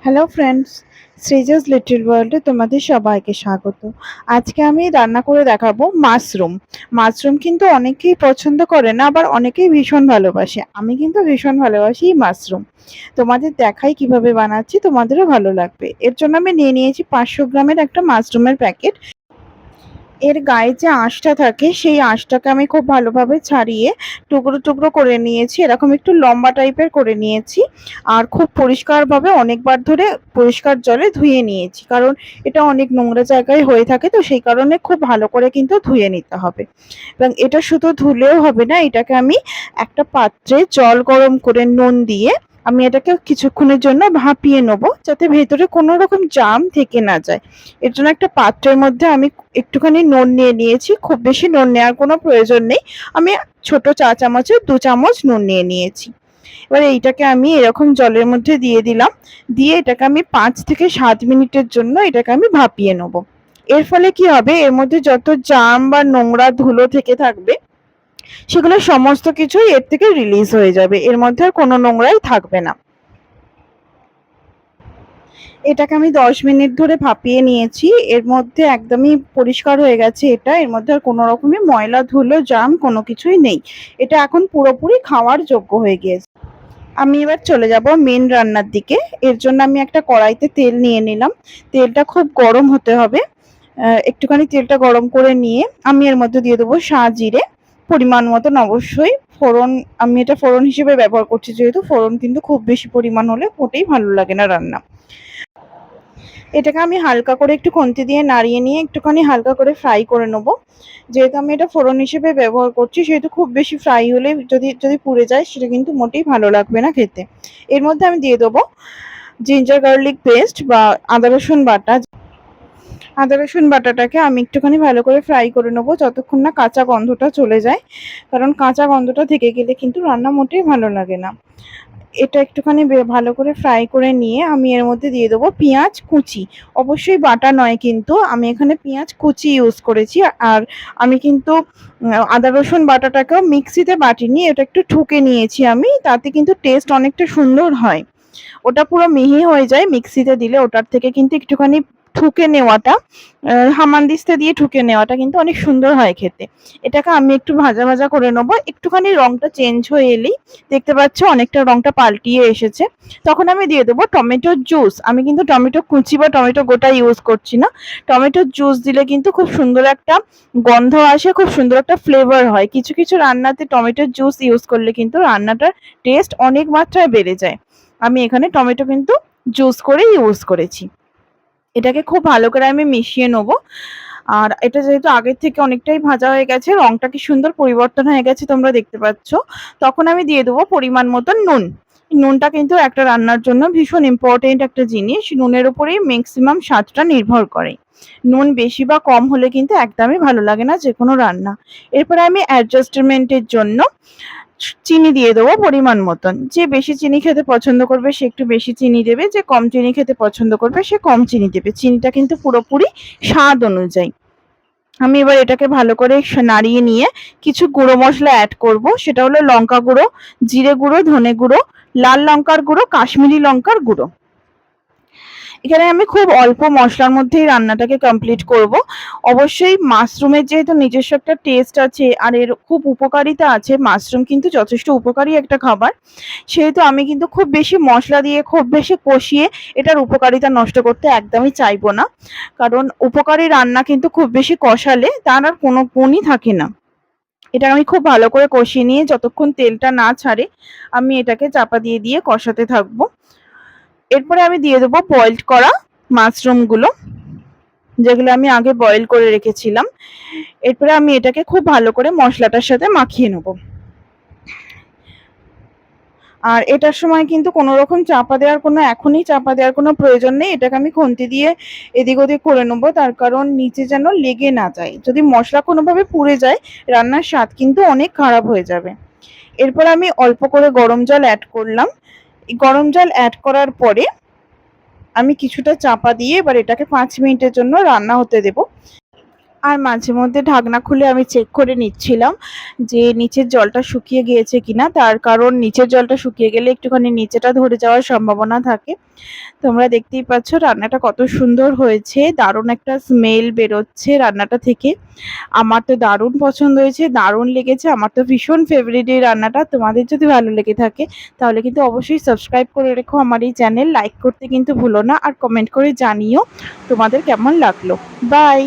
Hello friends, শ্রীজাস little ওয়ার্ল্ডে তোমাদের সবাইকে স্বাগত। আজকে আমি রান্না করে দেখাবো মাশরুম। মাশরুম কিন্তু অনেকেই পছন্দ করে না, আবার অনেকেই ভীষণ ভালোবাসে। আমি কিন্তু ভীষণ ভালোবাসি মাশরুম। তোমাদের দেখাই কিভাবে বানাচ্ছি, তোমাদেরও ভালো লাগবে। এর জন্য আমি নিয়ে নিয়েছি 500 গ্রামের একটা মাশরুমের প্যাকেট। এর গায়ে যে আঁশটা থাকে সেই আঁশটাকে আমি খুব ভালোভাবে ছাড়িয়ে টুকরো টুকরো করে নিয়েছি, এরকম একটু লম্বা টাইপের করে নিয়েছি। আর খুব পরিষ্কারভাবে অনেকবার ধরে পরিষ্কার জলে ধুয়ে নিয়েছি, কারণ এটা অনেক নোংরা জায়গায় হয়ে থাকে, তো সেই কারণে খুব ভালো করে কিন্তু ধুয়ে নিতে হবে। এবং এটা শুধু ধুলেও হবে না, এটাকে আমি একটা পাত্রে জল গরম করে নুন দিয়ে আমি এটাকে কিছুক্ষণের জন্য ভাপিয়ে নেব, যাতে ভেতরে কোনো রকম জাম থেকে না যায়। এর জন্য একটা পাত্রের মধ্যে আমি একটুখানি নুন নিয়ে নিয়েছি, খুব বেশি নুন নেওয়ার কোনো প্রয়োজন নেই। আমি ছোট চা চামচের 2 চামচ নুন নিয়ে নিয়েছি। এবার এইটাকে আমি এরকম জলের মধ্যে দিয়ে দিলাম, দিয়ে এটাকে আমি 5 থেকে 7 মিনিটের জন্য এটাকে আমি ভাপিয়ে নেব। এর ফলে কি হবে, এর মধ্যে যত জাম বা নোংরা ধুলো থেকে থাকবে সেগুলো সমস্ত কিছুই এর থেকে রিলিজ হয়ে যাবে, এর মধ্যে আর কোনো নোংরাই থাকবে না। এটাকে আমি 10 মিনিট ধরে ভাপিয়ে নিয়েছি। এর মধ্যে একদমই পরিষ্কার হয়ে গেছে এটা। এর মধ্যে আর কোনো রকমের ময়লা ধুলো জাম কোনো কিছুই নেই। এটা এখন পুরোপুরি খাওয়ার যোগ্য হয়ে গিয়েছে। আমি এবার চলে যাব মেন রান্নার দিকে। এর জন্য আমি একটা কড়াইতে তেল নিয়ে নিলাম। তেলটা খুব গরম হতে হবে। একটুখানি তেলটা গরম করে নিয়ে আমি এর মধ্যে দিয়ে দেবো সাজিরে পরিমাণ মতন, অবশ্যই ফোড়ন। আমি এটা ফোড়ন হিসেবে ব্যবহার করছি, যেহেতু ফোড়ন কিন্তু খুব বেশি পরিমাণ হলে মোটেই ভালো লাগে না রান্না। এটাকে আমি হালকা করে একটু খুন্তি দিয়ে নাড়িয়ে নিয়ে একটুখানি হালকা করে ফ্রাই করে নেবো। যেহেতু আমি এটা ফোড়ন হিসেবে ব্যবহার করছি, সেহেতু খুব বেশি ফ্রাই হলে যদি যদি পুড়ে যায় সেটা কিন্তু মোটেই ভালো লাগবে না খেতে। এর মধ্যে আমি দিয়ে দেবো জিঞ্জার গার্লিক পেস্ট বা আদা রসুন বাটা। আদা রসুন বাটাটাকে আমি একটুখানি ভালো করে ফ্রাই করে নেবো, যতক্ষণ না কাঁচা গন্ধটা চলে যায়, কারণ কাঁচা গন্ধটা থেকে গেলে কিন্তু রান্না মোটেই ভালো লাগে না। এটা একটুখানি ভালো করে ফ্রাই করে নিয়ে আমি এর মধ্যে দিয়ে দেবো পেঁয়াজ কুচি। অবশ্যই বাটা নয়, কিন্তু আমি এখানে পেঁয়াজ কুচি ইউজ করেছি। আর আমি কিন্তু আদা রসুন বাটাটাকেও মিক্সিতে বাটিনি, এটা একটু ঠুকে নিয়েছি আমি, তাতে কিন্তু টেস্ট অনেকটা সুন্দর হয়। ওটা পুরো মিহি হয়ে যায় মিক্সিতে দিলে, ওটার থেকে কিন্তু একটুখানি ঠুকে নেওয়াটা, হামানদিস্তা দিয়ে ঠুকে নেওয়াটা কিন্তু অনেক সুন্দর হয় খেতে। এটাকে আমি একটু ভাজা ভাজা করে নেবো, একটুখানি রংটা চেঞ্জ হয়ে এলেই, দেখতে পাচ্ছ অনেকটা রংটা পাল্টিয়ে এসেছে, তখন আমি দিয়ে দেবো টমেটোর জুস। আমি কিন্তু টমেটো কুচি বা টমেটো গোটা ইউজ করছি না। টমেটোর জুস দিলে কিন্তু খুব সুন্দর একটা গন্ধ আসে, খুব সুন্দর একটা ফ্লেভার হয়। কিছু কিছু রান্নাতে টমেটোর জুস ইউজ করলে কিন্তু রান্নাটার টেস্ট অনেক মাত্রায় বেড়ে যায়। আমি এখানে টমেটো কিন্তু জুস করে ইউজ করেছি। এটাকে খুব ভালো করে আমি মিশিয়ে নেবো। আর এটা যেহেতু আগের থেকে অনেকটাই ভাজা হয়ে গেছে, রংটা কি সুন্দর পরিবর্তন হয়ে গেছে তোমরা দেখতে পাচ্ছ, তখন আমি দিয়ে দেবো পরিমাণ মতন নুন। নুনটা কিন্তু একটা রান্নার জন্য ভীষণ ইম্পর্টেন্ট একটা জিনিস। নুনের উপরেই ম্যাক্সিমাম স্বাদটা নির্ভর করে। নুন বেশি বা কম হলে কিন্তু একদমই ভালো লাগে না যে কোনো রান্না। এরপরে আমি অ্যাডজাস্টমেন্টের জন্য চিনি দিয়ে দেবো পরিমাণ মতন। যে বেশি চিনি খেতে পছন্দ করবে সে একটু বেশি চিনি দেবে, যে কম চিনি খেতে পছন্দ করবে সে কম চিনি দেবে। চিনিটা কিন্তু পুরোপুরি স্বাদ অনুযায়ী। আমি এবার এটাকে ভালো করে নাড়িয়ে নিয়ে কিছু গুঁড়ো মশলা অ্যাড করব, সেটা হলো লঙ্কা গুঁড়ো, জিরে গুঁড়ো, ধনে গুঁড়ো, লাল লঙ্কার গুঁড়ো, কাশ্মীরি লঙ্কার গুঁড়ো। এখানে আমি খুব অল্প মশলার মধ্যেই রান্নাটাকে কমপ্লিট করব। অবশ্যই মাশরুমের যেহেতু নিজস্ব একটা টেস্ট আছে আর এর খুব উপকারিতা আছে, মাশরুম কিন্তু যথেষ্ট উপকারী একটা খাবার, সেহেতু আমি কিন্তু খুব বেশি মশলা দিয়ে খুব বেশি কষিয়ে এটার উপকারিতা নষ্ট করতে একদমই চাইবো না। কারণ উপকারী রান্না কিন্তু খুব বেশি কষালে তার আর কোনো গুণই থাকে না। এটা আমি খুব ভালো করে কষিয়ে নিয়ে যতক্ষণ তেলটা না ছাড়ে আমি এটাকে চাপা দিয়ে দিয়ে কষাতে থাকবো। এরপরে আমি দিয়ে দেবো বয়েলড করা মাশরুমগুলো, যেগুলো আমি আগে বয়েল করে রেখেছিলাম। এরপরে আমি এটাকে খুব ভালো করে মশলাটার সাথে মাখিয়ে নেব। আর এটার সময় কিন্তু কোনো রকম এখনই চাপা দেওয়ার কোনো প্রয়োজন নেই। এটাকে আমি খুন্তি দিয়ে এদিক ওদিক করে নেবো, তার কারণ নিচে যেন লেগে না যায়। যদি মশলা কোনোভাবে পুড়ে যায় রান্নার স্বাদ কিন্তু অনেক খারাপ হয়ে যাবে। এরপর আমি অল্প করে গরম জল অ্যাড করলাম। এই গরম জল অ্যাড করার পরে আমি কিছুটা চাপা দিয়ে এবার এটাকে 5 মিনিটের জন্য রান্না হতে দেব। আর মাঝে মধ্যে ঢাকনা খুলে আমি চেক করে নিচ্ছিলাম যে নিচের জলটা শুকিয়ে গিয়েছে কিনা, তার কারণ নিচের জলটা শুকিয়ে গেলে একটুখানি নিচেটা ধরে যাওয়ার সম্ভাবনা থাকে। তোমরা দেখতেই পাচ্ছ রান্নাটা কত সুন্দর হয়েছে, দারুণ একটা স্মেল বেরোচ্ছে রান্নাটা থেকে। আমার তো দারুণ পছন্দ হয়েছে, দারুণ লেগেছে, আমার তো ভীষণ ফেভারিট এই রান্নাটা। তোমাদের যদি ভালো লেগে থাকে তাহলে কিন্তু অবশ্যই সাবস্ক্রাইব করে রেখো আমার এই চ্যানেল, লাইক করতে কিন্তু ভুলো না, আর কমেন্ট করে জানিও তোমাদের কেমন লাগলো। বাই।